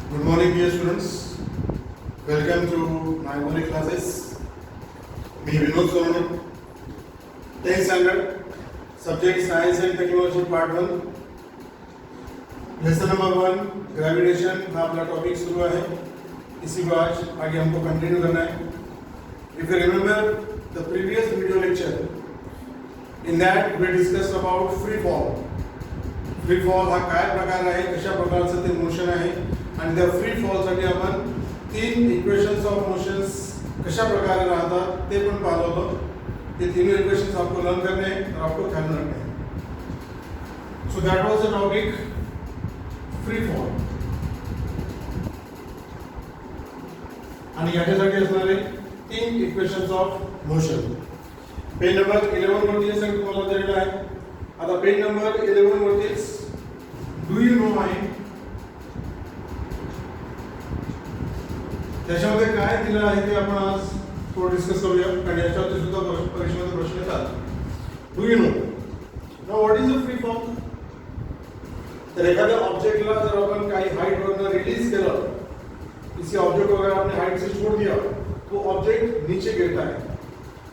Good morning, dear students. Welcome to my morning classes. Me Vinod Sonone, 10th standard, subject Science and Technology Part 1. Lesson number 1, Gravitation का अपना topic शुरू है. इसी को आज आगे हमको कंटिन्यू करना है. If you remember the previous video lecture, in that we discussed about free fall. Free fall हा काय प्रकार आहे, कशा प्रकारचं ते मोशन आहे आणि त्या फ्री फॉल साठी आपण तीन इक्वेशंस ऑफ मोशंस कशा प्रकारे राहतात ते पण पाहिलं होतं. ते तीन इक्वेशंस आपको लर्न करने हैं और आपको ध्यान रखना है. सो दैट वाज द टॉपिक फ्री फॉल. आणि याच्यासाठी असणारे तीन equations of motion. Page number 11 वरती हे सगळं तुम्हाला दिलेलं आहे. आता पेज नंबर 11 वरतीच डू यू नो आहे, त्याच्यामध्ये काय दिलं आहे ते आपण आज थोडं डिस्कस करूया. कारण याच्यावरती सुद्धा परीक्षेमध्ये प्रश्न येतात. Do you no now what is a free fall. तर एखाद्या ऑब्जेक्टला जर आपण काही हाइट वरनं रिलीज केलं, किसी ऑब्जेक्ट वगैरे आपने हाइट से छोड़ दिया, तो ऑब्जेक्ट नीचे गिरता है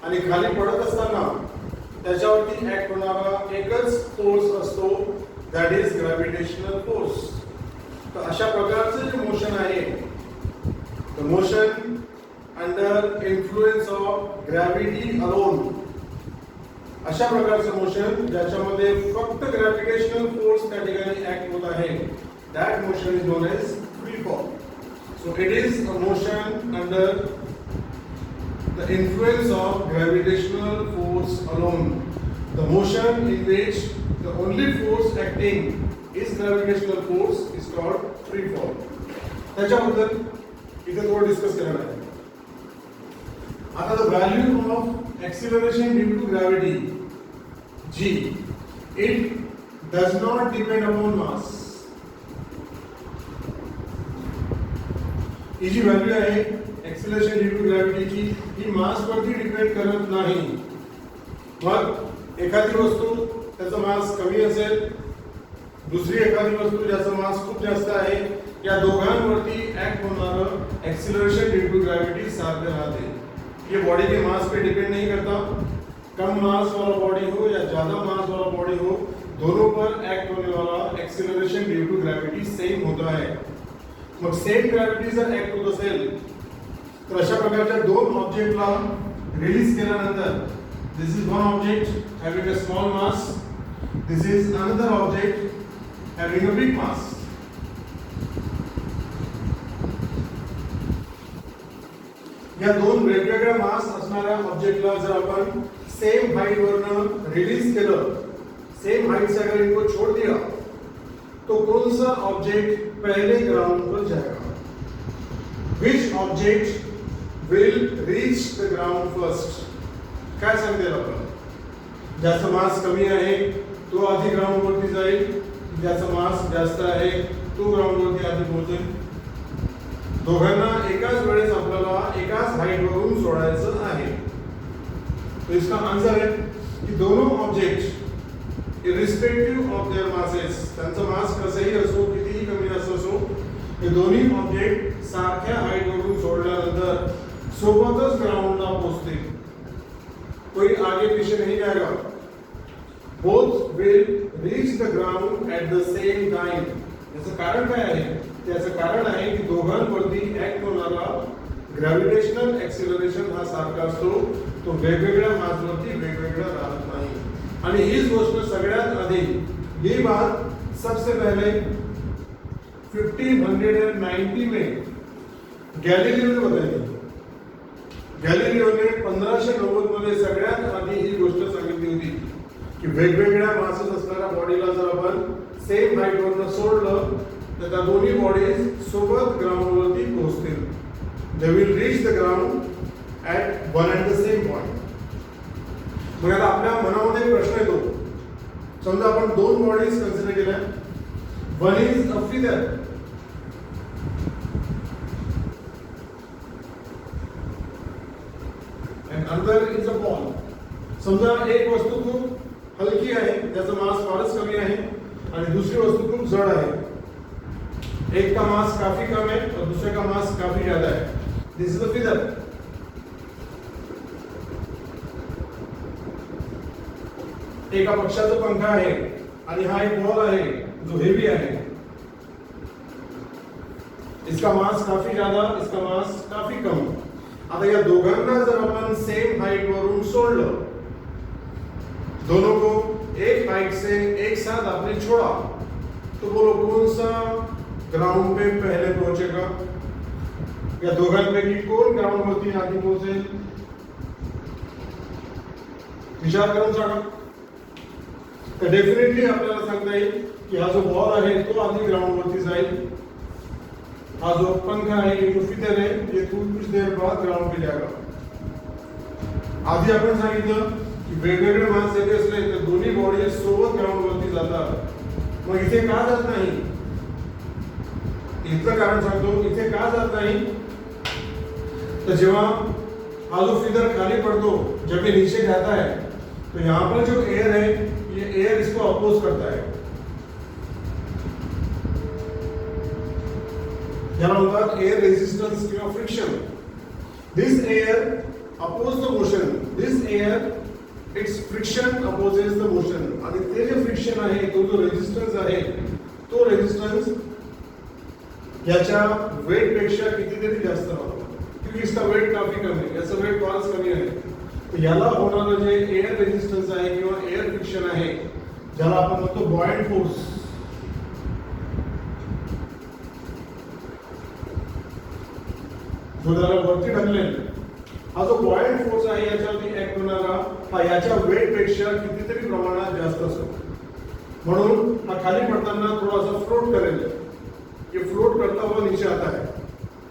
आणि खाली पडत असताना त्याच्यावरती ऍक्ट होणारा एकच फोर्स असतो, दॅट इज ग्रॅव्हिटेशनल फोर्स. तर अशा प्रकारचं जे मोशन आहे, the motion under influence of gravity alone, अशा प्रकारचं मोशन ज्याच्यामध्ये फक्त ग्रॅव्हिटेशनल फोर्स त्या ठिकाणी ऍक्ट होत आहे, that motion is known as free fall. So it is a motion under the influence of gravitational force alone. The motion in which the only force acting is gravitational force is called free fall. त्याच्याबद्दल इथे थोडं discuss करणार आहे. आता the value of acceleration due to gravity g, it does not depend upon mass. ही g value आहे acceleration due to ग्रॅव्हिटीची, ही मास वरती डिपेंड करत नाही. मग एखादी वस्तू त्याचा मास कमी असेल, दुसरी एखादी वस्तू ज्याचा मास खूप जास्त आहे, या दोघांवरती ऍक्ट होणारं एक्सेलरेशन ड्यू टू ग्रॅव्हिटी सारखं राहते. ये बॉडी के मास पे डिपेंड नहीं करता. कम मास वाला बॉडी हो या ज्यादा मास वाला बॉडी हो, दोनों पर एक्ट होने वाला acceleration due to gravity same होता है. मग सेम ग्रॅव्हिटी जर ऍक्ट होत असेल तर अशा प्रकारच्या दोन ऑब्जेक्टला रिलीज केल्यानंतर, this is one object having a small mass, this is another object having a big mass. या दोन वेगवेगळ्या मास असणाऱ्या ऑब्जेक्टला जर आपण सेम हाइट वरनं रिलीज केलं, सेम हाइट से अगर इनको छोड़ दिया, तो कौन सा ऑब्जेक्ट पहले ग्राउंड पर जाएगा? Which object will reach the ground first? काय सांगते आपण? ज्याचा मास कमी आहे तो आधी ग्राउंड वरती जाईल, ज्याचा मास जास्त आहे तो ग्राउंड वरती आधी पोहोचेल. दोघांना एकाच वेळेस आपल्याला एकाच हाइट वरून सोडायचं आहे. तो इसका आंसर है कि दोनों object irrespective of their masses, त्यांचा मास कसंही असो, कितीही कमी असो, हे दोन्ही ऑब्जेक्ट सारख्या हाइट वरून सोडल्यानंतर सोबतच ग्राउंडला पोहोचतील. कोई आगे पीछे नहीं जाएगा. Both will reach the ground at the same time. याचं कारण काय आहे? त्याचं कारण आहे की दोघांवरती ऍक्ट होणारा ग्रॅव्हिटेशनल एक्सेलरेशन हा सारखा असतो, तो वेगवेगळ्या मासवरती वेगवेगळा राहत नाही. आणि हीच गोष्ट सगळ्यात आधी, ये बात सबसे पहले 1590 में गॅलिलिओ ने बताई. गॅलिलिओ ने 1590 मध्ये सगळ्यात आधी ही गोष्ट सांगितली होती की वेगवेगळ्या मासेस असणाऱ्या बॉडीला जर आपण सेम हाइट वरनं सोडलं तर त्या दोन्ही बॉडीज सोबत ग्राउंड वरती पोहोचतील. They will reach the ground at one and the same point. मग आता आपल्या मनामध्ये प्रश्न येतो, समजा आपण दोन बॉडीज कन्सिडर केल्या, one is a figure and other is a ball. समजा एक वस्तू खूप हलकी आहे, त्याचा मास फारच कमी आहे, आणि दुसरी वस्तू खूप जड आहे. एक का मास काफी कम है और दूसरे का मास काफी ज्यादा है. दिस इज द फिगर. एका पक्षाचा पंखा आहे आणि हा एक बॉल आहे जो हेवी आहे. इसका मास काफी ज्यादा, इसका मास काफी कम. आता या दोघांना जर आपण सेम हाइट वरून सोडलं, दोनों को एक हाइट से एक साथ आपने छोड़ा, तो बोलो कौन सा ग्राउंड पे पहले पहुंचेगा? या दोघांपैकी कोण ग्राउंड वरती आधी पोहोचेल? विचार करून सांगा. तर डेफिनेटली आपल्याला सांगता येईल की हा जो बॉल आहे तो आधी ग्राउंड वरती जाईल. हा जो पंखा है, ये जो फिगर है, ये कुछ देर बाद ग्राउंड पे जाएगा. आधी आपण सांगितलं की वेगवेगळे मास जरी असले तर दोन्ही बॉडी सोबत ग्राउंड वरती जातात. मग इथे का जात नाही? इथलं कारण सांगतो. इथे का जात नाही? तो जेव्हा हा जो फिगर खाली पड़तो, जब ये नीचे जाता है, तो यहाँ पर जो एयर है, ये एयर इसको अपोज करता है. याला म्हणतात एयर रेजिस्टन्स किंवा friction. This air oppose the motion. This air its friction opposes the motion. आणि ते जे फ्रिक्शन आहे, तो जो रेजिस्टन्स आहे, तो रेजिस्टन्स याच्या वेट पेक्षा कितीतरी जास्त राहतो. क्योंकि इसका वेट काफी कम है, याचा वेट फारच कमी आहे. तर याला होणारं जे एयर रेजिस्टन्स आहे किंवा एयर फ्रिक्शन आहे, ज्याला आपण म्हणतो बॉयंट फोर्स, जो त्याला वरती ढकलेल, हा जो बॉयंट फोर्स आहे याच्यावरती ऍक्ट होणारा हा याच्या वेट पेक्षा कितीतरी प्रमाणात जास्त असतो. म्हणून हा खाली पडताना थोडासा फ्लोट करेल. ये फ्लोट करता हुआ नीचे आता है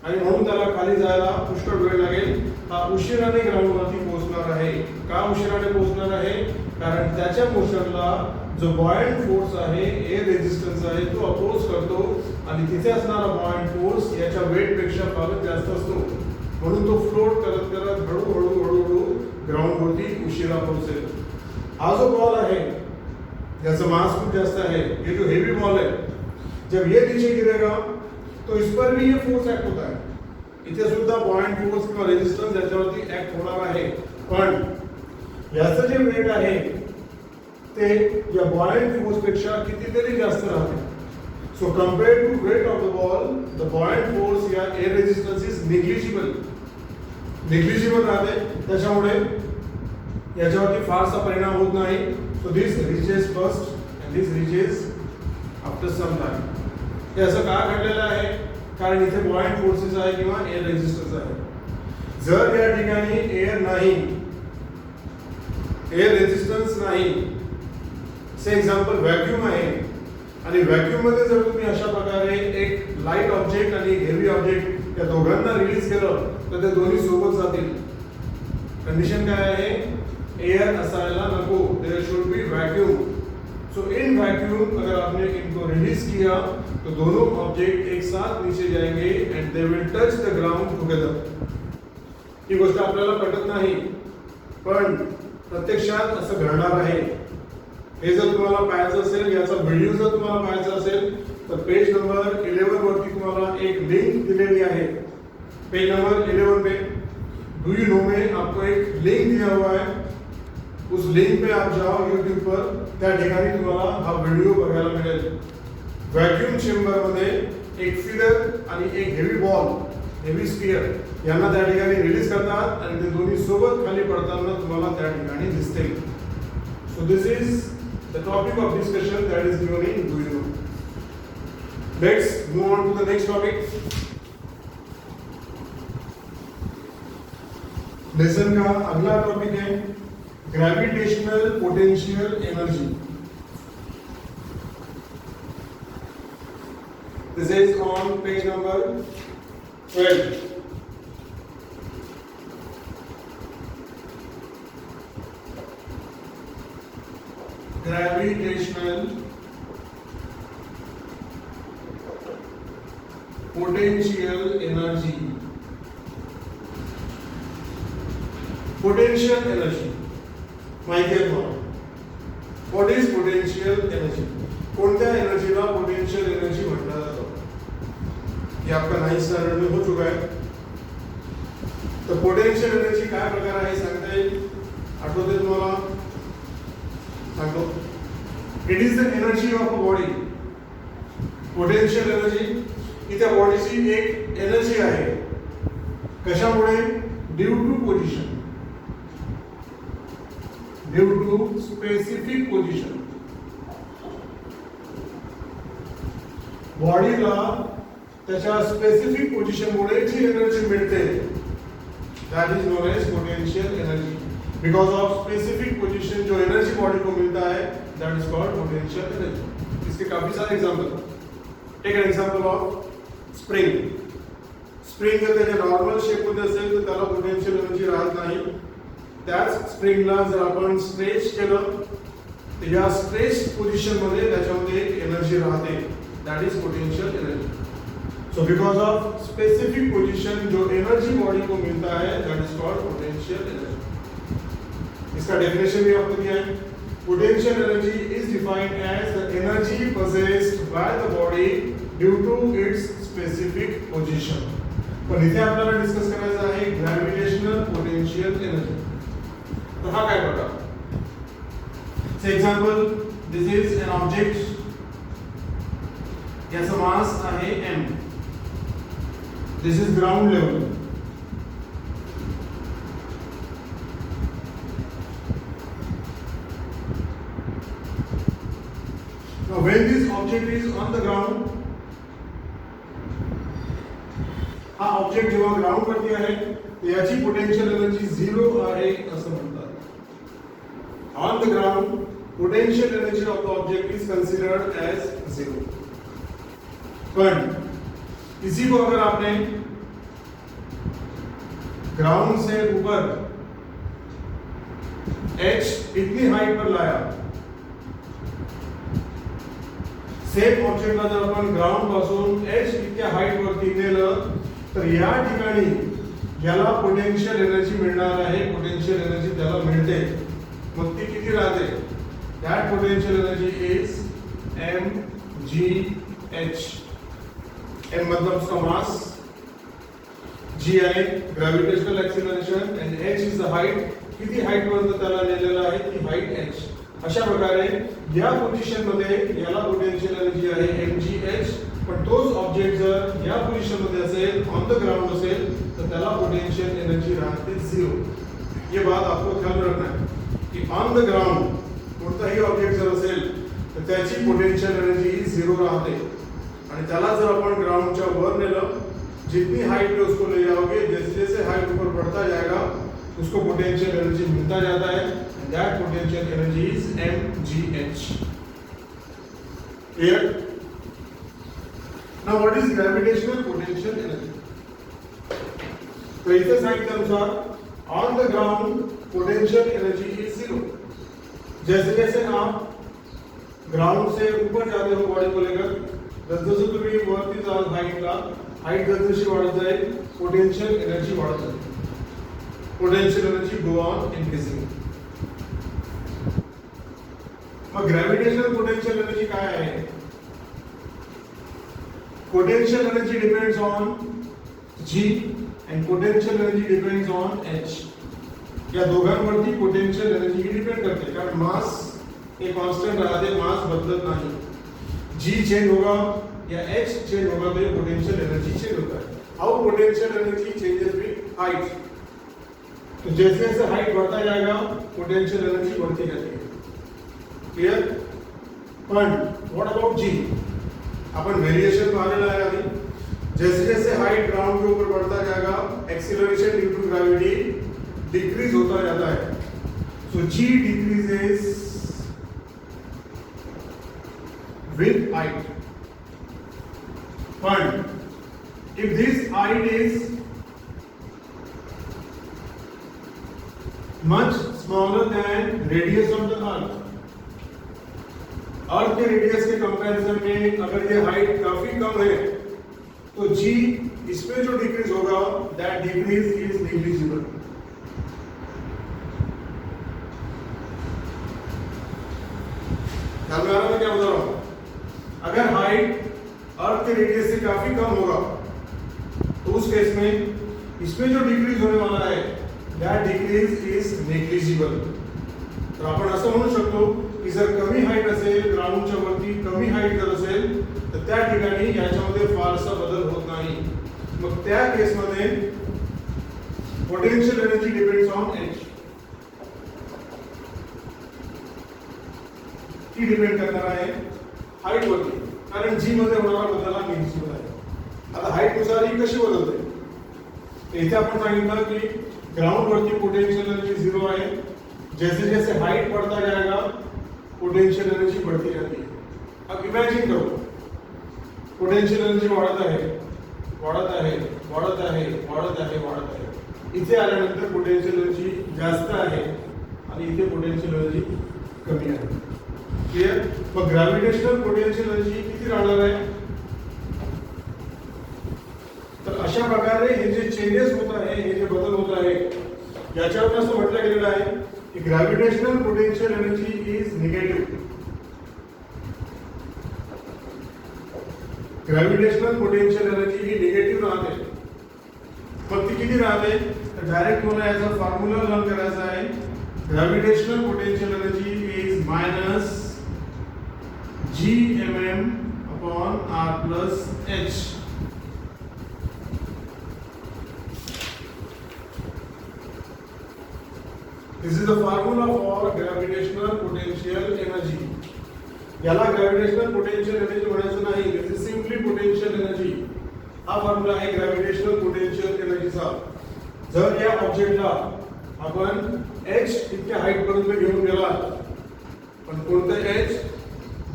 आणि म्हणून त्याला खाली जायला पुष्कळ वेळ लागेल. हा उशिराने ग्राउंड वरती पोहोचणार आहे. का उशिराने पोहोचणार आहे? कारण त्याच्या मोशनला जो बॉयंट फोर्स आहे, एयर रेजिस्टन्स आहे, तो अपोज करतो आणि तिथे असणारा बॉयंट फोर्स याच्या वेट पेक्षा फारच जास्त असतो. म्हणून तो फ्लोट करत करत हळूहळू ग्राउंड वरती उशिरा पोहोचेल. हा जो बॉल आहे याचा मास खूप जास्त आहे. ये जो हेवी बॉल है, जब ये नीचे गिरेगा तो इस पर भी ये फोर्स एक्ट होता है. इथे सुद्धा बॉयंट फोर्स किंवा रेजिस्टन्स याच्यावरती ऍक्ट होणार आहे. पण याचं जे वेट आहे ते या बॉयंट फोर्स पेक्षा कितीतरी जास्त राहते. So compared to weight of the ball, the buoyant force या एयर रेजिस्टन्स इज निग्लिजिबल राहते. त्याच्यामुळे याच्यावरती फारसा परिणाम होत नाही. So this reaches first and this reaches after some time. हे असं का घडलेलं आहे? कारण इथे बॉयंट फोर्सेस आहे किंवा एयर रेजिस्टन्स आहे. जर या ठिकाणी एयर नाही, एयर रेजिस्टन्स नाही, से एक्झाम्पल व्हॅक्यूम आहे आणि व्हॅक्यूम मध्ये जर तुम्ही अशा प्रकारे एक लाईट ऑब्जेक्ट आणि हेवी ऑब्जेक्ट या दोघांना रिलीज केलं तर ते दोन्ही सोबत जातील. कंडिशन काय आहे? एयर असायला नको. There should be vacuum. So in vacuum अगर आपने इनको रिलीज किया तो दोनों ऑब्जेक्ट एक साथ नीचे जाएंगे and they will touch the ground together. ही गोष्ट आपल्याला पटत नाही, पण प्रत्यक्षात असं घडणार आहे. हे जर तुम्हाला पाहायचं असेल, याचा व्हिडिओ जर तुम्हाला पाहायचा असेल तर पेज नंबर 11 वरती तुम्हाला एक लिंक दिलेली आहे. Page number 11 pay do you no में आपको एक लिंक दिया हुआ है. उस लिंक पे आप जाओ YouTube पर, त्या ठिकाणी तुम्हाला हा व्हिडिओ बघायला मिळेल. व्हॅक्यूम चेंबर मध्ये एक फिगर आणि एक हेवी बॉल, हेवी स्फियर यांना त्या ठिकाणी रिलीज करतात आणि ते दोन्ही सोबत खाली पडताना तुम्हाला त्या ठिकाणी दिसतील. So this is the topic of discussion that is given in do you know. Let's move on to the next topic. Lesson का अगला टॉपिक है gravitational potential energy. This is on page number 12. Gravitational potential energy. Potential energy माहिती आहे तुम्हाला. What is potential energy? कोणत्या एनर्जीला potential energy म्हटलं जातं? हे आपका 9th स्टँडर्ड में हो चुका आहे. तर पोटेन्शियल एनर्जी काय प्रकार आहे सांगता येईल, आठवते तुम्हाला? सांगतो. It is the energy of a body. Potential energy ही त्या बॉडीची एक एनर्जी आहे. कशामुळे? Due to position, due to specific position. बॉडीला त्याच्या स्पेसिफिक पोझिशन मुळे जी एनर्जी मिळते, that is known as potential energy. Because of specific position जो एनर्जी बॉडी को मिलता है, that is called potential energy. इसके काफी सारे example. Take an example of spring. Spring जर त्याच्या नॉर्मल शेप मध्ये असेल तर त्याला पोटेन्शियल एनर्जी राहत नाही. त्याच स्प्रिंगला जर आपण स्ट्रेच केलं तर या स्ट्रेच पोझिशन मध्ये त्याच्यामध्ये एक एनर्जी राहते, that is potential energy. So because of specific position जो एनर्जी बॉडी को मिलता है, that is called potential energy. इसका डेफिनेशन भी आपको दिया है. Potential energy is defined as the energy possessed by the body due to its specific position. पण इथे आपल्याला डिस्कस करायचं आहे ग्रॅव्हिटेशनल पोटेन्शियल एनर्जी. तर हा काय प्रकार? For example, this is an object. याचा मास आहे m. This is ground level. Now when this object is on the ground, हा ऑब्जेक्ट जेव्हा ग्राउंड वरती आहे याची पोटेन्शियल एनर्जी 0 आहे असं म्हणतात. On the ground potential energy of the object is considered as 0. पण इसी को अगर आपने ग्राउंड से ऊपर h इतनी हाइट पर लाया, सेम ऑब्जेक्टला जर आपण ग्राउंड पासून h इतक्या हाइट वरती नेलं तर या ठिकाणी याला पोटेन्शियल एनर्जी मिळणार आहे. पोटेन्शियल एनर्जी त्याला मिळते. मग ती किती राहते? That potential energy is mgh. m मतलब उसका मास, g आहे gravitational acceleration and h is the height. किती हाइट पर्यंत त्याला नेलेला आहे ती हाइट h. अशा प्रकारे या पोझिशन मध्ये याला पोटेन्शियल एनर्जी आहे mgh. पण तोच ऑब्जेक्ट जर या पोझिशन मध्ये असेल, ऑन द ग्राउंड असेल, तर त्याला पोटेन्शियल एनर्जी राहते 0. ये बात आपको ख्याल रखना है कि ऑन द ग्राउंड कोणताही ऑब्जेक्ट जर असेल तर त्याची पोटेन्शियल एनर्जी 0 राहते. आणि त्याला जर आपण ग्राउंडच्या वर नेलं, जितनी हाइट पे उसको ले जाओगे, जैसे जैसे हाइट ऊपर बढ़ता जाएगा उसको पोटेंशियल एनर्जी मिलता जाता है. End that potential energy is mgh. Clear? Now what is gravitational potential energy? तो इसे सांगितल्यानुसार on the ground potential energy is 0. जैसे जैसे आप ग्राउंड से ऊपर जाते हो बॉडी को लेकर, जसजसं तुम्ही वरती जाल हाइटला, हाइट जसजशी वाढत जाईल पोटेंशियल एनर्जी वाढत जाईल. Potential energy go on increasing. मग ग्रॅव्हिटेशनल पोटेंशियल एनर्जी काय आहे? Potential energy depends on g and potential energy depends on h. या दोघांवरती पोटेंशियल एनर्जी डिपेंड करते, कारण मास हे कांस्टेंट राहते, मास बदलत नाही. g चेंज होगा या h चेंज होगा तो ये पोटेंशियल एनर्जी चेंज होता है. हाउ पोटेंशियल एनर्जी चेंजेस विद हाइट. तो जैसे जैसे हाइट बढ़ता जाएगा पोटेंशियल एनर्जी बढ़ती जाती है. क्लियर? पण what about g? Upon variation पाहिलेला आहे आधी. जैसे जैसे हाइट ग्राउंड के ऊपर बढ़ता जाएगा, acceleration due to gravity decrease होता जाता है. So g decreases with height. But if this height is much smaller than radius of the earth, अर्थ के रेडियस के कंपैरिजन में अगर ये हाइट काफी कम है तो g इसमें जो डिक्रीज होगा दैट डिक्रीज इज नेग्लिजिबल. ध्यान में आ रहा है क्या बता रहा हूं? अगर हाइट अर्थ के रेडियस से काफी कम होगा तो उस केस में इसमें जो डिक्रीज होने वाला है दैट डिक्रीज इज नेग्लिजिबल. तर आपण असं म्हणू शकतो की जर कमी हाईट असेल, ग्राउंडच्या वरती कमी हाईट जर असेल तर त्या ठिकाणी याच्यामध्ये फारसा बदल होत नाही. मग त्या केसमध्ये potential energy depends on H. ती डिपेंड करणार आहे हाईट वरती, कारण जी मध्ये होणारा बदल हा निश्चित आहे. आता हाईट नुसार ही कशी बदलते इथे आपण सांगितलं की ग्राउंड वरती पोटेंशियल एनर्जी 0 आहे. जैसे जैसे हाइट बढ़ता जाएगा पोटेंशियल एनर्जी बढ़ती जाती है. अब इमेजिन करो पोटेंशियल एनर्जी वाढत आहे वाढत आहे वाढत आहे वाढत आहे वाढत आहे. इथे आल्यानंतर पोटेंशियल एनर्जी जास्त आहे आणि इथे पोटेंशियल एनर्जी कमी आहे. क्लियर. मग ग्रॅव्हिटेशनल पोटेंशियल एनर्जी किती राहणार आहे. तर अशा प्रकारे हे जे चेंजेस होत आहे, हे जे बदल होत आहे, याच्यावर असं म्हटलं गेलेलं आहे की gravitational potential energy is negative. Gravitational potential energy he negative राहते. मग ती किती राहते तर डायरेक्ट मला याचा फॉर्म्युला लर्न करायचा आहे. Gravitational potential energy is minus GMM upon R plus H. This is the formula for gravitational potential energy. याला gravitational potential energy म्हणायचं नाही. This is simply potential energy. हा फॉर्म्युला आहे gravitational potential energy चा. जर या ऑब्जेक्टला आपण h इतक्या हाईट पर्यंत घेऊन गेला, पण कोणतं h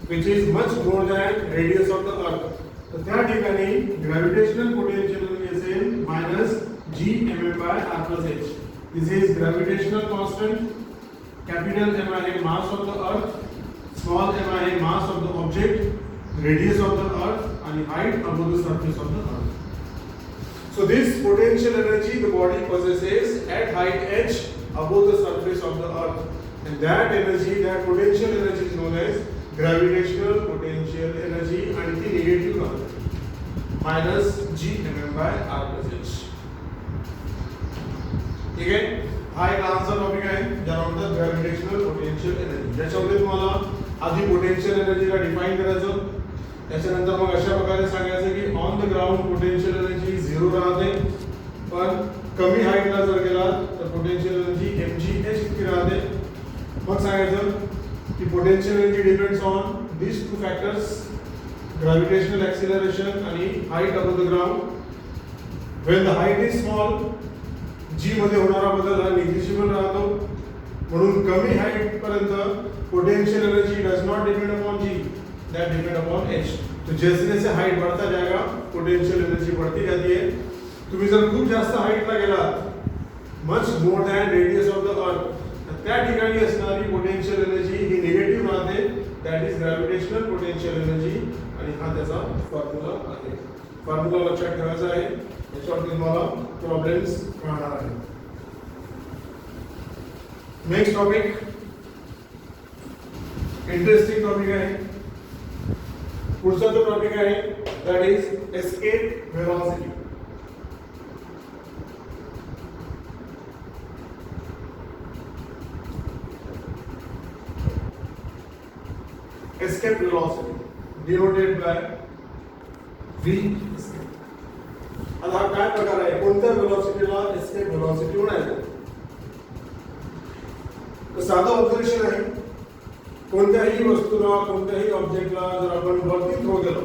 which is much more than radius of the earth, तर त्या ठिकाणी gravitational potential energy असेल minus Gmm by R plus H. This is gravitational constant. Capital M आहे mass of the earth, small m आहे mass of the object, radius of the earth and height above the surface of the earth. So this potential energy the body possesses at height h above the surface of the earth, and that energy, that potential energy is known as gravitational potential energy and the negative one minus Gmm by R plus H. ठीक आहे. हा एक लहानसा topic आहे ज्याला म्हणतात gravitational potential energy. ज्याच्यामध्ये तुम्हाला आधी पोटेन्शियल एनर्जीला डिफाइन करायचं, त्याच्यानंतर मग अशा प्रकारे सांगायचं की on the ground potential energy 0 राहते, पण कमी हाईटला जर गेला तर पोटेन्शियल एनर्जी mgh इतकी राहते. मग सांगायचं की potential energy depends on these two factors, gravitational acceleration आणि height above the ground. When the height is small, जी मध्ये होणारा बदल हा निग्लिजिबल राहतो. म्हणून कमी हाईट पर्यंत potential energy does not depend upon g, that depend upon h. तो जैसे जैसे हाईट बढ़ता जाएगा पोटेंशियल एनर्जी बढ़ती जाती है. तुम्ही जर खूप जास्त हाईटला गेला, much more than radius of the अर्थ, तर त्या ठिकाणी असणारी पोटेंशियल एनर्जी ही निगेटिव्ह राहते. That is gravitational potential energy आणि हा त्याचा फॉर्म्युला आहे. फॉर्म्युला लक्षात ठेवायचा आहे, याच्यावर तुम्हाला प्रॉब्लेम्स राहणार आहे. नेक्स्ट टॉपिक इंटरेस्टिंग टॉपिक आहे. पुढचा जो टॉपिक आहे that is escape velocity. escape velocity denoted by v escape. आता हा काय प्रकार आहे, कोणत्या वेलोसिटीला एस्केप वेलोसिटी म्हणायचं. तर साधा ऑब्झर्वेशन आहे. कोणत्याही वस्तूला, कोणत्याही ऑब्जेक्टला जर आपण वरती थ्रो केलो,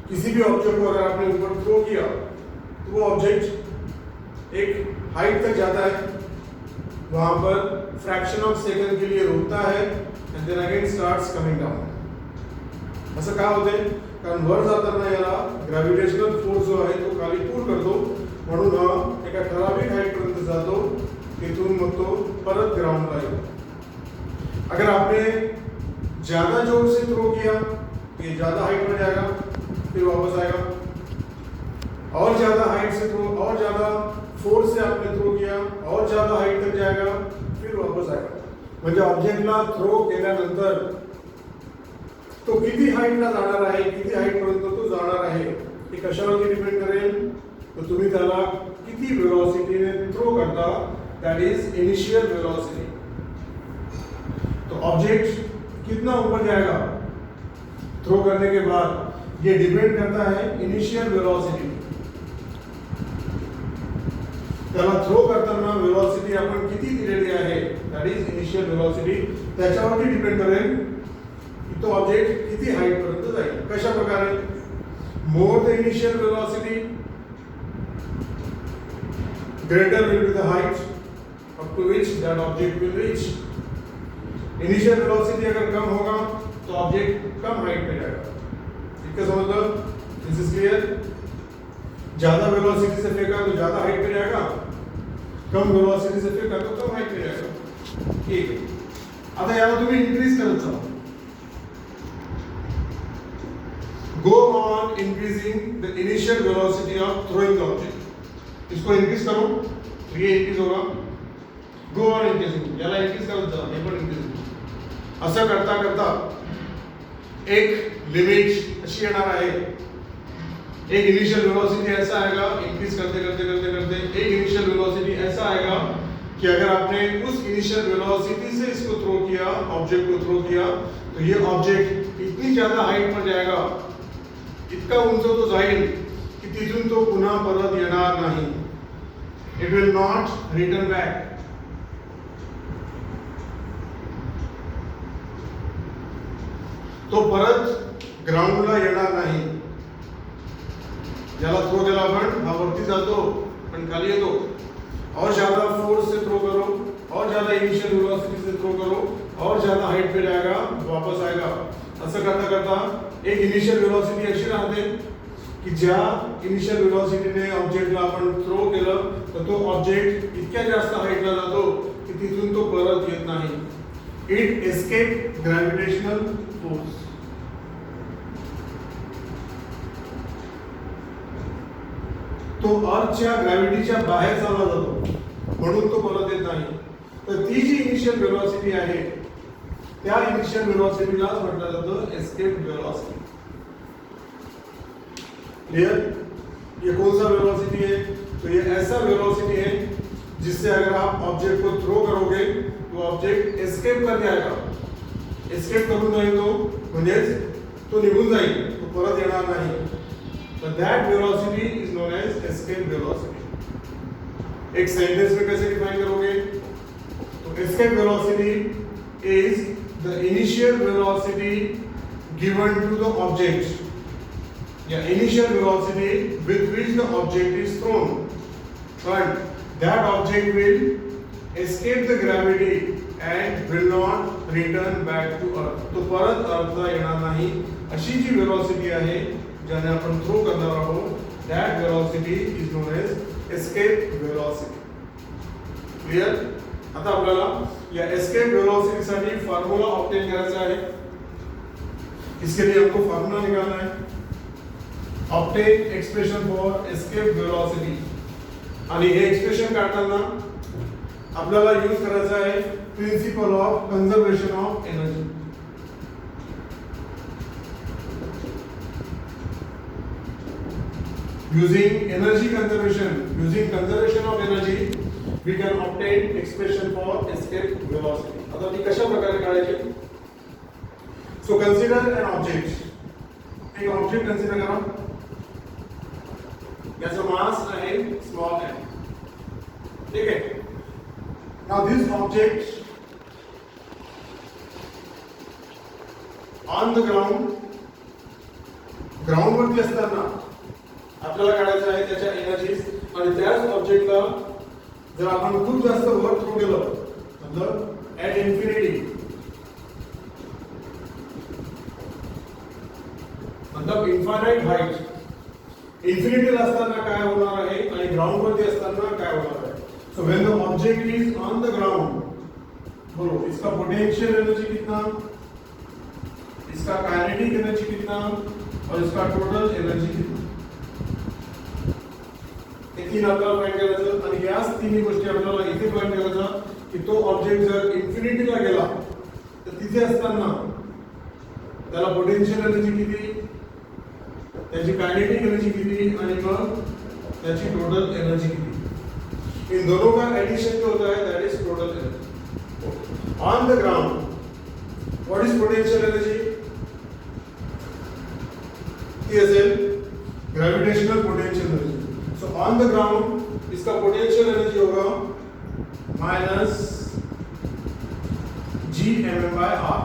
किसी भी ऑब्जेक्ट को अगर आपने ऊपर थ्रो किया तो वो ऑब्जेक्ट एक हाइट तक जाता है, वहां पर फ्रैक्शन ऑफ सेकंड के लिए रुकता है and then again starts coming down. असं का होते, कारण वर जाताना याला ग्रॅव्हिटेशनल फोर्स जो आहे तो खाली पुल करतो, म्हणून हा एका ठराविक हाईट पर्यंत जातो, तिथून मग तो परत ग्राउंडला येतो. अगर आपने ज्यादा जोर से थ्रो किया ये ज्यादा हाइट में जाएगा, फिर वापस आएगा. और ज्यादा हाइट से थ्रो, और ज्यादा फोर्स से आपने थ्रो किया, और ज्यादा हाइट तक जाएगा, फिर वापस आएगा. म्हणजे ऑब्जेक्टला थ्रो केल्यानंतर तो किती हाईटला जाणार आहे, किती हाईट पर्यंत तो जाणार आहे, हे कशावरती डिपेंड करेल, तर तुम्ही त्याला किती वेलोसिटीने थ्रो करता, दैट इज इनिशियल वेलोसिटी. तो ऑब्जेक्ट कितना ऊपर जाएगा थ्रो करने के बाद, ये डिपेंड करता है इनिशियल वेलोसिटी. त्याला थ्रो करताना वेलोसिटी आपण किती दिलेली आहे, दैट इज इनिशियल वेलोसिटी. त्याच्यावरती डिपेंड करेल की तो ऑब्जेक्ट किती हाईट पर्यंत जाईल. कशा प्रकारे, more the initial velocity greater will be the height up to which that object will reach. Initial velocity अगर कम होगा तो ऑब्जेक्ट कम हाइट पे जाएगा. ठीक है, समझ लो, दिस इज क्लियर. ज्यादा वेलोसिटी से फेंका तो ज्यादा हाइट पे जाएगा, कम वेलोसिटी से फेंका तो कम हाइट पे जाएगा. ठीक है, आता याला तुम्ही इन्क्रीज करत जाओ. Go on increasing the initial velocity of throwing the object. इसको इंक्रीज करो तो ये इंक्रीज होगा. गो ऑन इंक्रीजिंग, याला इंक्रीज करत जा, हे पण इंक्रीज. असं करता करता एक लिमिट अशी येणार आहे. एक इनिशियल वेलोसिटी ऐसा आएगा, इंक्रीज करते करते करते करते एक इनिशियल वेलोसिटी ऐसा आएगा कि अगर आपने उस इनिशियल वेलोसिटी से इसको थ्रो किया, ऑब्जेक्ट को थ्रो किया, तो ये ऑब्जेक्ट इतनी ज्यादा हाइट पर जाएगा, इतका उंच तो जाईल की तिथून तो पुन्हा परत येणार नाही. It will not return back. तो परत ग्राउंडला येणार नाही. ज्याला थ्रो केला आपण, हा वरती जातो पण खाली येतो. और ज्यादा फोर्स से थ्रो करो, और ज्यादा इनिशियल वेलोसिटी से थ्रो करो, और ज्यादा हाइट पे जाएगा, वापस आएगा. असं करता करता एक इनिशियल वेलोसिटी अशी राहते की ज्या इनिशियल वेलोसिटीने ऑब्जेक्टला आपण थ्रो केलं तर तो ऑब्जेक्ट इतक्या जास्त हाइटला जातो की तिथून तो परत येत नाही. It escape gravitational force. तो अर्थच्या ग्रॅव्हिटीच्या बाहेर चालला जातो, म्हणून तो परत येत नाही. तर ती जी इनिशियल वेलोसिटी आहे, त्या इनिशियल वेलोसिटीला म्हटलं जातं एस्केप वेलोसिटी. क्लियर? ये कौन सा वेलोसिटी है? तो ये ऐसा वेलोसिटी है जिससे अगर आप ऑब्जेक्ट को थ्रो करोगे तो ऑब्जेक्ट एस्केप कर जाएगा. एस्केप करून जाईल तो, म्हणजेच तो निघून जाईल, तो परत येणार नाही. तर that velocity is known as escape velocity. एक सेंटेंस में कैसे डिफाइन करोगे? तो escape velocity is the initial velocity given to the object, या initial velocity with which the object is thrown, but that object will escape the gravity and will not return back to earth. तो परत अर्थला येणार नाही अशी जी velocity आहे ज्याने आपण throw करणार आहोत, that velocity is known as escape velocity. Clear? आता आपल्याला या escape velocity साठी फॉर्म्युला ऑब्टेन करायचा आहे. इसके लिए हमको फॉर्मूला निकालना है. obtain expression for escape velocity. आणि हे एक्सप्रेशन काढताना आपल्याला यूज करायचा आहे principle of conservation of energy. using energy conservation, using conservation of energy, we can obtain expression for escape velocity. आता ती कशा प्रकारे काढायची? So consider an object. एक ऑब्जेक्ट कन्सिडर करा, याचा मास आहे स्मॉल m. ठीक आहे. Now this object on the ground, ground वरती असताना आपल्याला काढायचं आहे त्याच्या एनर्जीज. आणि त्याच ऑब्जेक्टला जर आपण खूप जास्त वर थ्रो केलं, मतलब ॲट इन्फिनिटी, मतलब इन्फायनाइट हाइट, इन्फिनिटीला असताना काय होणार आहे आणि ग्राउंड वरती असताना काय होणार आहे. So when the object is on the ground, बोलो इसका पोटेंशियल एनर्जी कितना, इसका काइनेटिक एनर्जी कितना और इसका टोटल एनर्जी कितना, हे तीन आपल्याला फाइंड करायचं. आणि याच तिन्ही गोष्टी आपल्याला इथे फाइंड करायचं की तो ऑब्जेक्ट जर इन्फिनिटीला गेला तर तिथे असताना त्याला पोटेंशियल एनर्जी किती, त्याची कायनेटिक एनर्जी किती आणि मग त्याची टोटल एनर्जी किती, इन दोनों का एडिशन जो होता है that is total energy on the ground. What is potential energy? ती असेल gravitational potential energy. So on the ground इसका पोटेंशियल एनर्जी होगा minus G M M by R.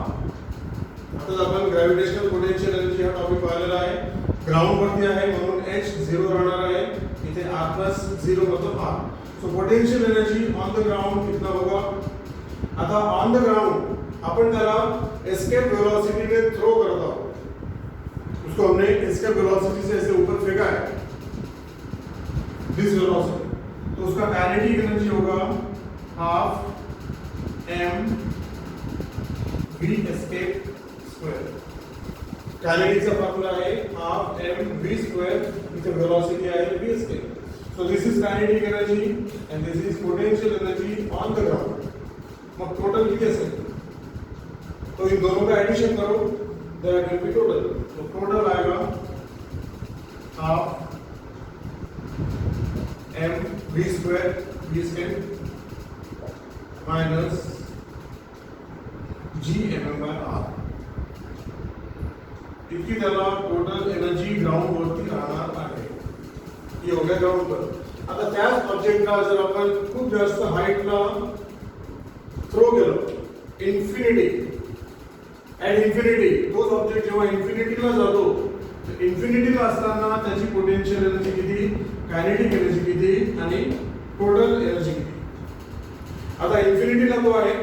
आता आपण ग्रेविटेशनल पोटेंशियल एनर्जी हा टॉपिक पाहिलेला आहे. ग्राउंड वरती आहे म्हणून एच 0 राहणार आहे. इथे आर प्लस 0 मतलब R. So potential energy on the ground कितना होगा? आता ऑन द ग्राउंड अपन त्याला एस्केप वेलोसिटी में थ्रो करता हूं. उसको हमने एस्केप वेलोसिटी से ऐसे ऊपर फेंका है दिस वेलोसिटी, तो उसका काइनेटिक एनर्जी होगा half m v escape square. काइनेटिक्सचा फॉर्म्युला आहे हाफ एम वी स्क्वायर. इथे वेलोसिटी आहे v escape. So this is kinetic energy and this is potential energy on the ground. मग टोटल किती असेल? तो इन दोनों का एडिशन करो, दैट विल बी टोटल. तो टोटल आएगा half m v square minus G M M by r. इतकी त्याला टोटल एनर्जी ग्राउंड वरती राहणार आहे. ही हो गया ग्राउंड पर. आता त्याच ऑब्जेक्टला जर आपण खूप जास्त हाईटला थ्रो केलं इन्फिनिटी ॲट इन्फिनिटी, तोच ऑब्जेक्ट जेव्हा इन्फिनिटीला जातो तर इन्फिनिटीला असताना त्याची पोटेंशियल एनर्जी किती, कायनेटिक एनर्जी किती आणि टोटल एनर्जी किती. आता इन्फिनिटीला तो आहे.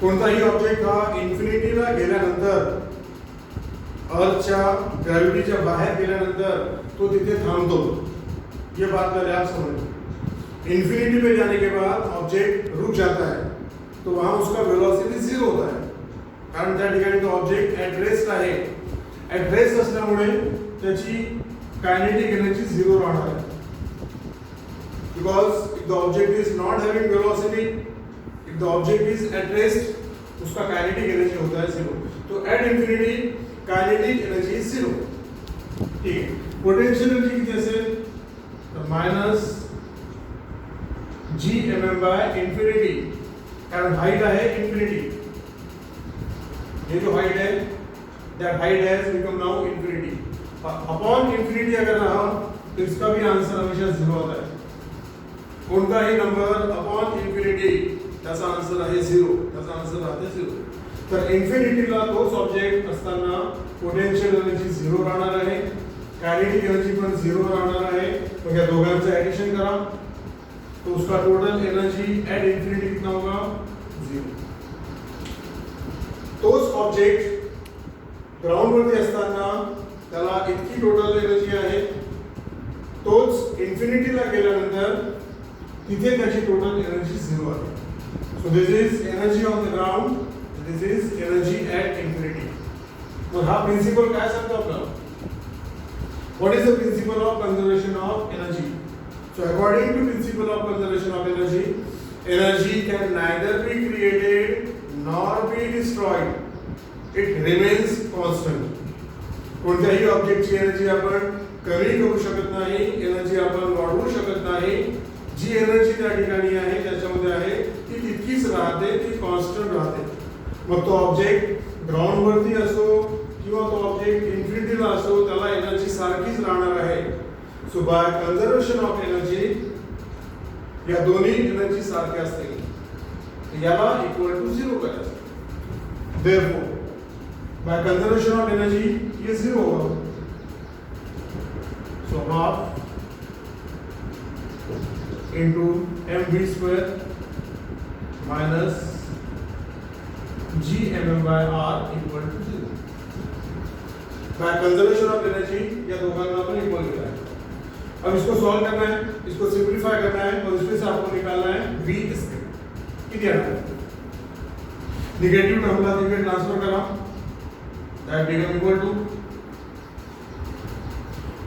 कोणताही ऑब्जेक्ट हा इन्फिनिटीला गेल्यानंतर अर्थच्या ग्रॅव्हिटीच्या बाहेर गेल्यानंतर तो तिथे थांबतो. ये बात पहले आप समझो. इन्फिनिटी पे जाने के बाद ऑब्जेक्ट रुक जाता है तो वहां उसका वेलोसिटी 0 होता है, कारण त्या ठिकाणी तो ऑब्जेक्ट ॲट रेस्ट आहे. ॲट रेस्ट असल्यामुळे त्याची कायनेटिक एनर्जी 0 राहणार आहे. Because if the object is not having velocity, if the object is at rest, उसका कायनेटिक एनर्जी होता है 0. तो at infinity kinetic energy is 0. ठीक है. पोटेंशियल एनर्जी किती असेल? तर minus G M M by infinity, कारण हाइट है इन्फिनिटी. ये जो हाइट है that height has become now infinity. Upon infinity अगर रहा तो इसका भी आंसर हमेशा 0 होता है. कोणताही नंबर अपॉन इन्फिनिटी त्याचा आंसर आहे 0, त्याचा आंसर राहते 0. तर इन्फिनिटीला तोच ऑब्जेक्ट असताना पोटेंशियल एनर्जी 0 राहणार आहे, कायनेटिक एनर्जी पण 0 राहणार आहे. मग या दोघांचं एडिशन करा तो उसका टोटल एनर्जी एट इन्फिनिटी कितना होगा? 0. तोच ऑब्जेक्ट ग्राउंड वरती असताना त्याला इतकी टोटल एनर्जी आहे. तोच इन्फिनिटीला गेल्यानंतर तिथे त्याची टोटल एनर्जी 0 आहे. So this is energy on the ground, this is energy at infinity. मग हा प्रिन्सिपल काय सांगतो आपल्याला? What is the principle of conservation of energy? So according to principle of conservation of energy, energy can neither be created nor be destroyed. It remains constant. कोणत्याही ऑब्जेक्टची energy आपण कमी करू शकत नाही, एनर्जी आपण वाढवू शकत नाही. जी एनर्जी त्या ठिकाणी आहे त्याच्यामध्ये आहे ती तितकीच राहते, ती कॉन्स्टंट राहते. मग तो ऑब्जेक्ट ग्राउंड वरती असो किंवा तो ऑब्जेक्ट इन्फिनिटीला असो, त्याला एनर्जी सारखीच राहणार आहे. So by conservation of energy या दोन्ही एनर्जी सारख्या असतील, याला इक्वल टू 0 करायचं. Therefore by conservation of energy ये 0 होगा. So half into mv square minus g mm by r equal to 0. by conservation of energy या दोनों अपन इक्वल किया है. अब इसको सॉल्व करना है, इसको सिंपलीफाई करना है और इसमें से आपको निकालना है v स्क्वायर. किती आना है? नेगेटिव टर्मला तिकडे ट्रांसफर करा, दैट बिकम इक्वल टू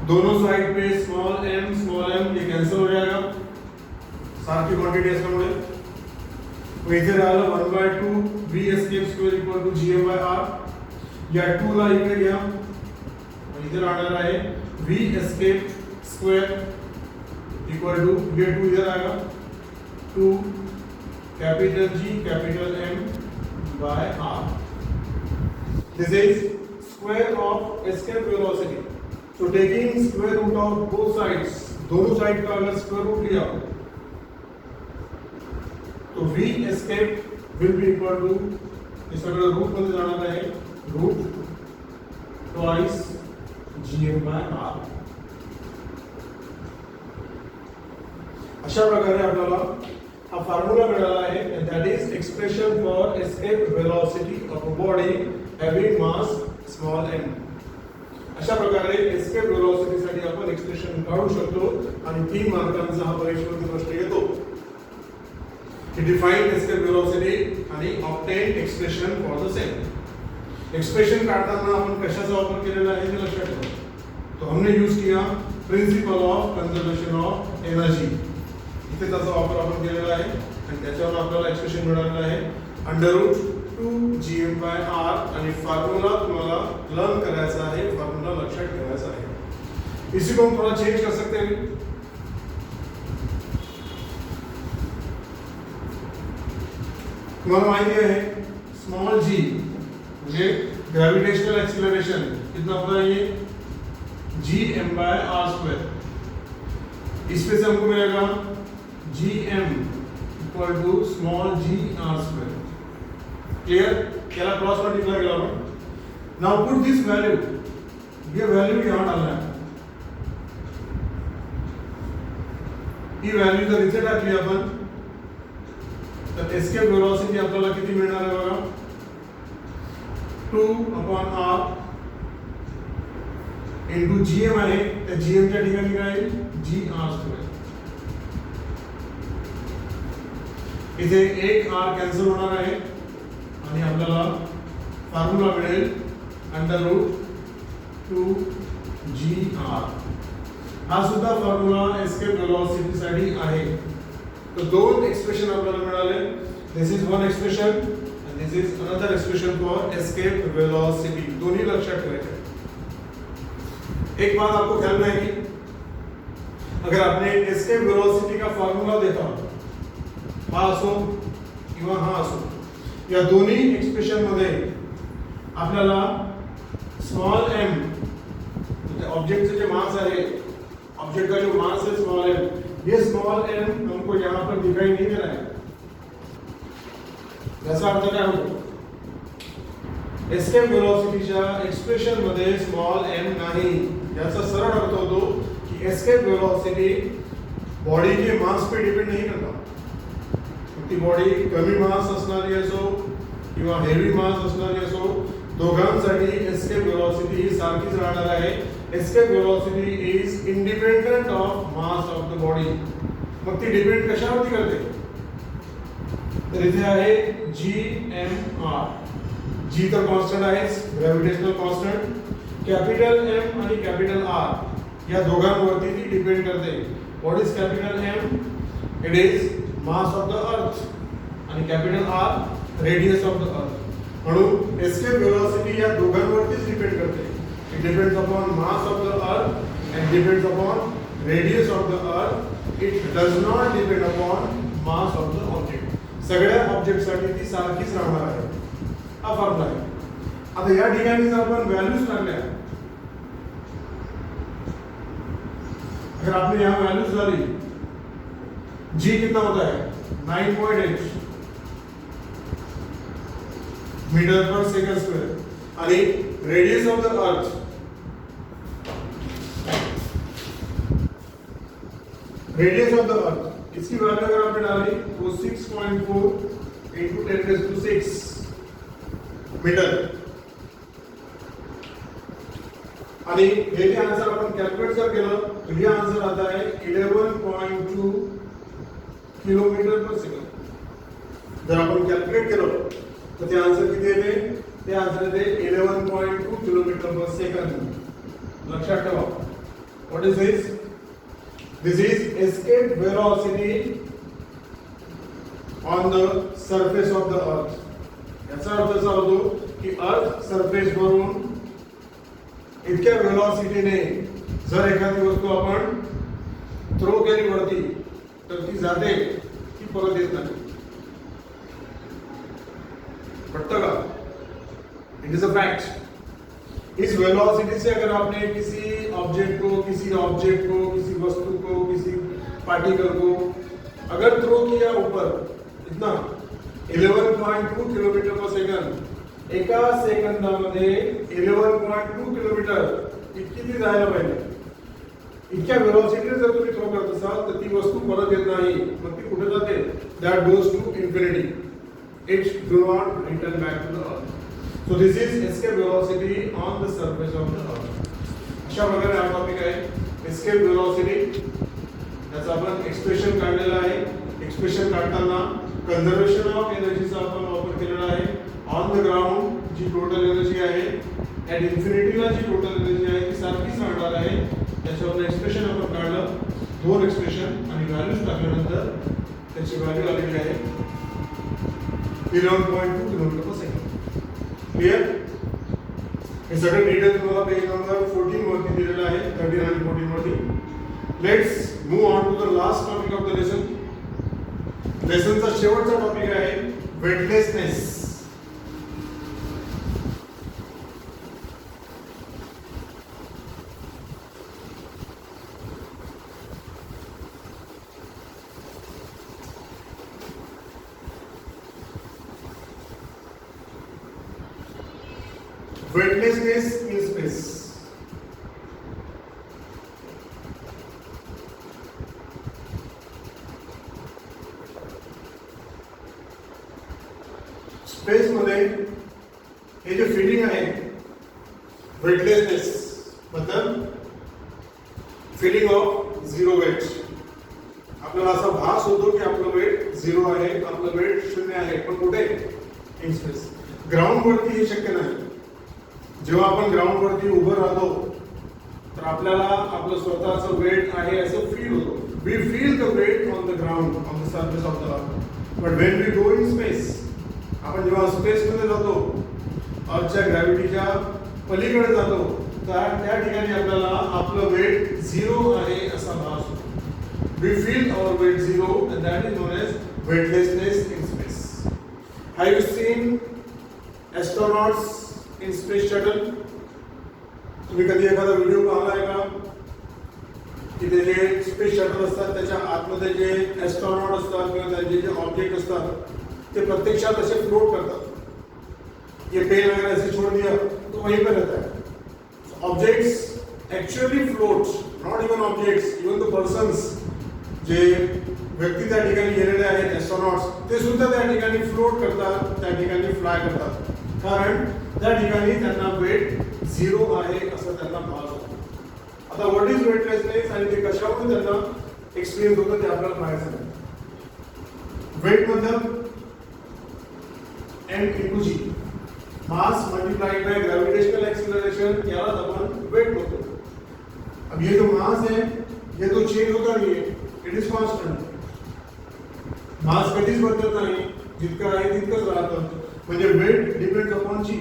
दोनों साइड पे स्मॉल m ये कैंसिल हो जाएगा सारखी क्वांटिटी असल्यामुळे. मग इथे राहिलं 1/2 v escape square equal to gm by r. या 2 ला इकडे घ्या, मग इथे राहणार आहे v escape square equal to, ये 2 इधर आएगा, 2 capital G capital M by R. This is square of escape velocity. So taking square root of both sides, दोनों साइड का अगर स्क्वायर रूट लिया तो V escape will be equal to, इस अगर route मध्ये जाणार आहे route twice GM by R. अशा प्रकारे आपल्याला हा फॉर्म्युला मिळाला आहे, and that is expression for escape velocity of a body having mass small m. अशा प्रकारे escape velocity साठी आपण एक्सप्रेशन काढू शकतो आणि 3 मार्कांचा हा परीक्षेमध्ये प्रश्न येतो. Define escape velocity आणि obtain expression for the same. Expression काढताना आपण कशाचा वापर केलेला आहे हे लक्षात ठेवा. तो हमने यूज किया principle of conservation of energy. इथे त्याचा वापर आपण केलेला आहे आणि त्याच्यावर आपल्याला एक्सप्रेशन मिळालेलं आहे under root 2 GM by R आणि फॉर्म्युला तुम्हाला लर्न करायचा आहे, फॉर्म्युला लक्षात ठेवायचा आहे. इसी को हम थोड़ा चेंज कर सकते हैं. तुम्हाला माहिती आहे स्मॉल g म्हणजे ग्रेविटेशनल एक्सीलरेशन कितना होता है ये GM by R square. इसमें से हमको मिलेगा GM equal to small g R square. Clear? याला क्रॉस मल्टीप्लाई केला आपण. Now put this value. ये वैल्यू यहाँ डालना है. ही व्हॅल्यू जर इथे टाकली आपण तर एस्केप वेलोसिटी आपल्याला किती मिळणार आहे बघा 2/r into GM आहे, त्या GM च्या ठिकाणी काय आहे GR स्क्वेअर. इथे एक r कॅन्सल होणार आहे आणि आपल्याला फॉर्म्युला मिळेल अंडर रूट 2gr. हा सुद्धा फॉर्म्युला एस्केप वेलोसिटी साठी आहे. तर दोन एक्सप्रेशन आपल्याला मिळाले. This is one expression and this is another expression for escape velocity. दोन्ही लक्षात ठेवायचे. एक बात आपको ख्याल में आएगी, अगर आपने escape velocity का फॉर्म्युला देखा हा असो किंवा हा असो, या दोन्ही एक्सप्रेशन मध्ये आपल्याला स्मॉल m ऑब्जेक्ट जे मास आहे, ऑब्जेक्ट का जो मास है स्मॉल m, ये स्मॉल m हमको यहाँ पर दिखाई नहीं दे रहा है. याचा अर्थ काय होतो एस्केप वेलोसिटीच्या एक्सप्रेशन मध्ये स्मॉल m नाही. याचा सरळ अर्थ होतो की एस्केप वेलोसिटी बॉडी के मास पे डिपेंड नहीं करता. ती बॉडी कमी मास असणारी असो किंवा हेवी मास असणारी असो, दोघांसाठी एस्केप वेलोसिटी ही सारखीच राहणार आहे. Escape velocity is independent of mass of the body. मग ती डिपेंड कशावरती करते तर इथे आहे GMR. G तर कॉन्स्टंट आहे, ग्रॅव्हिटेशनल कॉन्स्टंट. कॅपिटल M आणि कॅपिटल R या दोघांवरती ती डिपेंड करते. What is capital M? It is mass of the earth आणि capital R radius of the earth. म्हणून एस्केप वेलोसिटी या दोघांवरतीच डिपेंड करते. It depends upon mass of the earth and depends upon radius of the earth. It does not depend upon mass of the object. सगळ्या object साठी ती सारखीच राहणार आहे. हा फॉर्म्युला आहे. आता या ठिकाणी जर आपण व्हॅल्यूज टाकल्या, अगर आपने यहाँ वैल्यूज डाली, g कितना होता है 9.8 मीटर पर सेकंड स्क्वेअर आणि रेडियस ऑफ द अर्थ इसकी वैल्यू अगर आपने डाली वो 6.4 into 10⁶ मीटर. आणि हे जे आन्सर आपण कॅल्क्युलेट जर केलं तर हे आन्सर आता आहे 11.2 किलोमीटर पर सेकंड. जर आपण कॅल्क्युलेट केलं तर ते आन्सर किती येते? ते आन्सर येते 11.2 किलोमीटर पर सेकंड. लक्षात ठेवा. What is this? This is escape velocity on the surface of the earth. याचा अर्थ असा होतो की अर्थ सरफेस वरून इतक्या वेलोसिटीने जर एखादी वस्तू आपण थ्रो केली वरती तर ती जाते की परत येत नाही. पटतं का? It is a fact. इस वेलोसिटी से अगर आपने किसी ऑब्जेक्ट को किसी वस्तु को, किसी पार्टिकल को अगर थ्रो किया ऊपर इतना 11.2 किलोमीटर पर सेकंद, एका सेकंदामध्ये 11.2 किलोमीटर इतकी ती जायला पाहिजे. इतक्या वेलोसिटीने जर तुम्ही थ्रो करत असाल तर ती वस्तू परत येत नाही. मग ती कुठे जाते? That goes to infinity. It do not return back to the earth. So this is escape velocity on the surface of the earth. अशा प्रकारे हा टॉपिक आहे escape velocity. याचा आपण एक्सप्रेशन काढलेला आहे. एक्सप्रेशन काढताना कंझर्वेशन ऑफ एनर्जीचा आपण वापर केलेला आहे. ऑन द ग्राउंड जी टोटल एनर्जी आहे, ॲट इन्फिनिटीला जी टोटल एनर्जी आहे ती सारखीच राहणार आहे. त्याच्यावर एक्सप्रेशन आपण काढलं, दोन एक्सप्रेशन आणि व्हॅल्यूज टाकल्यानंतर त्याची व्हॅल्यू आलेली आहे 11.2 किलोमीटर पर सेकंड. क्लियर? हे सगळं डिटेल तुम्हाला पेज नंबर 14 वरती दिलेलं आहे, 13 आणि 14 वरती. Let's move on to the last topic of the lesson. लेसनचा शेवटचा टॉपिक आहे weightlessness. Weightlessness in space. Space मध्ये हे जे फीलिंग आहे वेटलेसनेस मतलब फीलिंग ऑफ झिरो वेट. आपल्याला असा भास होतो की आपलं वेट झिरो आहे, आपलं वेट शून्य आहे, पण कुठे? In space. ग्राउंड वरती हे शक्य नाही. जेव्हा आपण ग्राउंड वरती उभं राहतो तर आपल्याला आपलं स्वतःचं वेट आहे असं फील होतो. We feel the weight on the ground, on the surface of the earth. But when we go in space, आपण जेव्हा स्पेस मध्ये जातो, अर्थच्या ग्रॅव्हिटीच्या पलीकडे जातो, तर त्या ठिकाणी आपल्याला आपलं वेट झिरो आहे असा भास होतो. We feel our weight zero and that is known as weightlessness in space. Have you seen astronauts in space shuttle? तुम्ही कधी एखादा व्हिडिओ पाहिलाय का? की ते जे स्पेस शटल असतात त्याच्या आतमध्ये जे एस्ट्रॉनॉट असतात किंवा त्यांचे जे ऑब्जेक्ट असतात ते प्रत्यक्षात असे फ्लोट करतात. ये पेन वगैरह ऐसे छोड़ दिया तो वहीं पे रहता है. Objects actually float, not even objects, even the persons जे व्यक्ती त्या ठिकाणी गेलेले आहेत एस्ट्रॉनॉट्स, ते सुद्धा त्या ठिकाणी फ्लोट करतात, त्या ठिकाणी फ्लाय करतात. कारण त्या ठिकाणी त्यांना वेट झिरो आहे असं त्यांना भास होतो. आता व्हॉट इज वेटलेसनेस आणि ते कशामुळे त्यांना एक्सपिरियन्स होतं ते आपल्याला माहिती आहे. वेट मतलब m into g, mass multiplied by gravitational acceleration, याला आपण वेट बोलतो. अब ये जो मास है ये तो चेंज होता नहीं है, इट इज कॉन्स्टंट. मास कधीच बदलत नाही, जितकं आहे तितकंच राहतं. म्हणजे वेट डिपेंड्स अपॉन जी.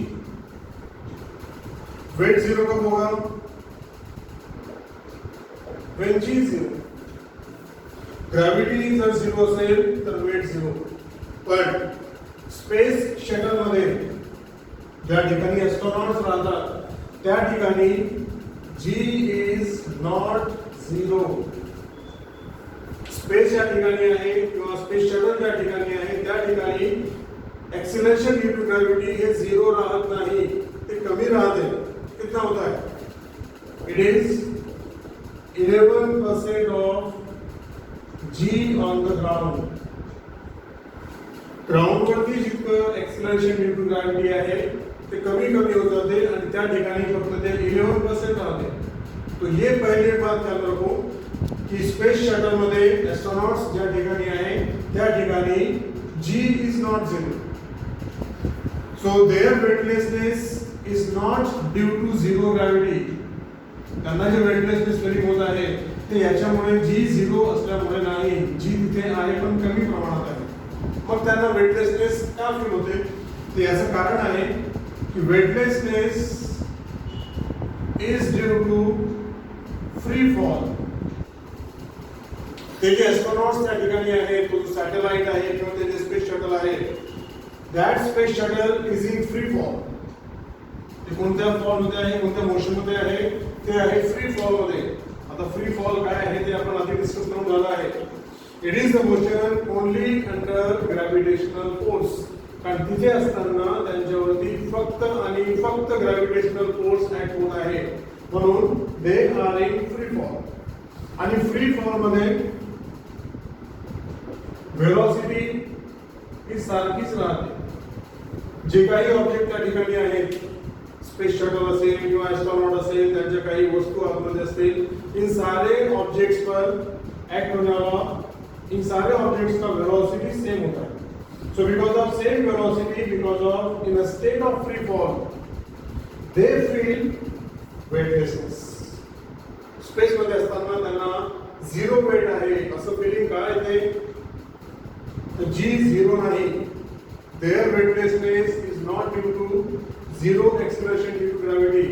वेट जीरो कब होगा? when g is zero. Gravity जर झिरो असेल तर वेट झिरो. पण स्पेस शटल मध्ये ज्या ठिकाणी एस्ट्रॉनॉट्स राहतात त्या ठिकाणी g is not zero. Space या ठिकाणी आहे किंवा स्पेस शटल ज्या ठिकाणी आहे त्या ठिकाणी एक्सीलरेशन ड्यू टू ग्रॅव्हिटी हे झिरो राहत नाही, ते कमी राहते. कितना होता है? It is 11% of g on the ground. Ground वरती जितकं एक्सीलरेशन ड्यू टू ग्रॅव्हिटी आहे ते कमी कमी होत जाते आणि त्या ठिकाणी फक्त ते 11% राहते. तो ये पहले बात ध्यान रखो की स्पेस शटल मध्ये एस्ट्रॉनॉट्स ज्या ठिकाणी आहे त्या ठिकाणी g is not zero. So their weightlessness is not due to zero gravity. त्यांना जे वेटलेसनेस फिलिंग होत आहे ते याच्यामुळे जी झिरो असल्यामुळे नाही, जी तिथे आहे पण कमी प्रमाणात आहे. मग त्यांना वेटलेसनेस का फील होते? ते याचं कारण आहे की weightlessness is due to free fall. ते जे एस्ट्रॉनॉट्स त्या ठिकाणी आहेत, तो सॅटेलाइट आहे किंवा ते जे स्पेस शटल आहे, that space shuttle is in free fall. ते कोणत्या फॉल मध्ये आहे, कोणत्या मोशन मध्ये आहे, ते आहे फ्री फॉल मध्ये. आता फ्री फॉल काय आहे ते आपण आधी डिस्कस करून झालं आहे. It is the motion only under gravitational force. कारण तिथे असताना त्यांच्यावरती फक्त आणि फक्त ग्रॅव्हिटेशनल फोर्स ऍक्ट होत आहे, म्हणून they are in free fall. आणि फ्री फॉल मध्ये व्हेलॉसिटी ही सारखीच राहते. जे काही ऑब्जेक्ट त्या ठिकाणी आहेत, स्पेस शटल असेल किंवा एस्ट्रॉनॉट असेल, त्यांच्या काही वस्तू आतमध्ये असतील, इन सारे ऑब्जेक्ट्स पर एक्ट होने वाला, इन सारे ऑब्जेक्ट्स का वेलोसिटी सेम होता है. So because of same velocity, because of in a state of free fall, they feel weightlessness. Space मध्ये असताना त्यांना झिरो वेट आहे असं फिलिंग काय येते, तर जी झिरो नाही. Their weightlessness is not due to zero acceleration due to gravity.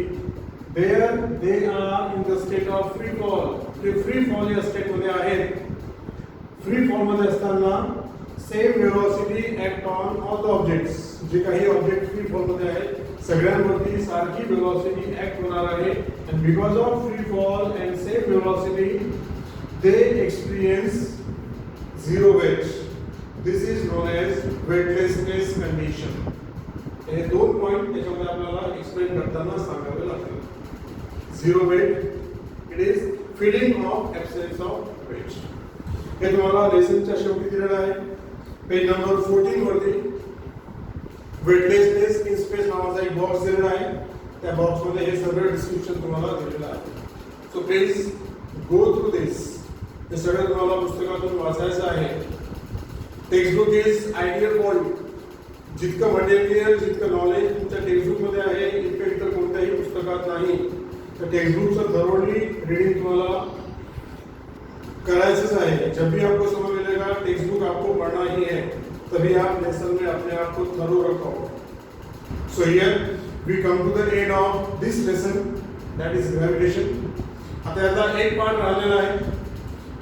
There they are in the state of free fall. ते free fall या स्टेट मध्ये आहेत. फ्री फॉल मध्ये असताना same velocity act on all the objects. जे काही object free fall मध्ये आहेत सगळ्यांवरती सारखी वेलोसिटी ऍक्ट होणार आहे. and because of free fall and same velocity they experience zero weight. This is known as weightlessness condition. हे दोन पॉइंट त्याच्यामध्ये आपल्याला एक्सप्लेन करताना सांगावे लागतील. Zero weight, it is feeling of absence of weight. हे तुम्हाला लेसनच्या शेवटी दिलेलं आहे. पेज नंबर 14 वरती वेटलेसनेस इन स्पेस नावाचा एक बॉक्स दिलेला आहे. त्या बॉक्स मध्ये हे सगळं डिस्क्रिप्शन तुम्हाला दिलेलं आहे. सो प्लीज गो थ्रू दिस. हे सगळं तुम्हाला पुस्तकातून वाचायचं आहे. Textbook is ideal for you. जितकं मटेरियल, जितकं नॉलेज तुमच्या टेक्स्टबुक मध्ये आहे, इतकं इतर कोणत्याही पुस्तकात नाही. तर टेक्स्टबुकचं थरोली रीडिंग तुम्हाला करायचंच आहे. जब भी आपको समझ मिलेगा टेक्स्ट बुक आपको पढ़ना ही है, तभी आप लेसन में अपने आप को थरो रखो. So here we come to the end of this lesson, that is gravitation. आता याचा एक पार्ट राहिलेला आहे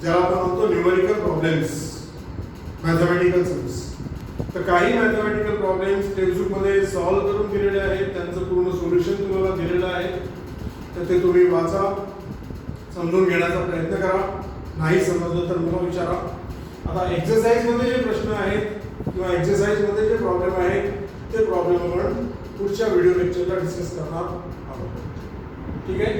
ज्याला आपण म्हणतो न्यूमेरिकल प्रॉब्लेम्स, मॅथमॅटिकल सम्स. तर काही मॅथमॅटिकल प्रॉब्लेम्स टेक्स्ट बुक मध्ये सॉल्व्ह करून दिलेले आहेत, त्यांचं पूर्ण सोल्युशन तुम्हाला दिलेलं आहे. तर ते तुम्ही वाचा, समजून घेण्याचा प्रयत्न करा. नाही समजलं तर मला विचारा. आता एक्सरसाइज मध्ये जे प्रश्न आहेत किंवा एक्सरसाइज मध्ये जे प्रॉब्लेम आहेत ते प्रॉब्लेम आपण पुढच्या व्हिडिओ लेक्चरला डिस्कस करणार आहोत. ठीक आहे.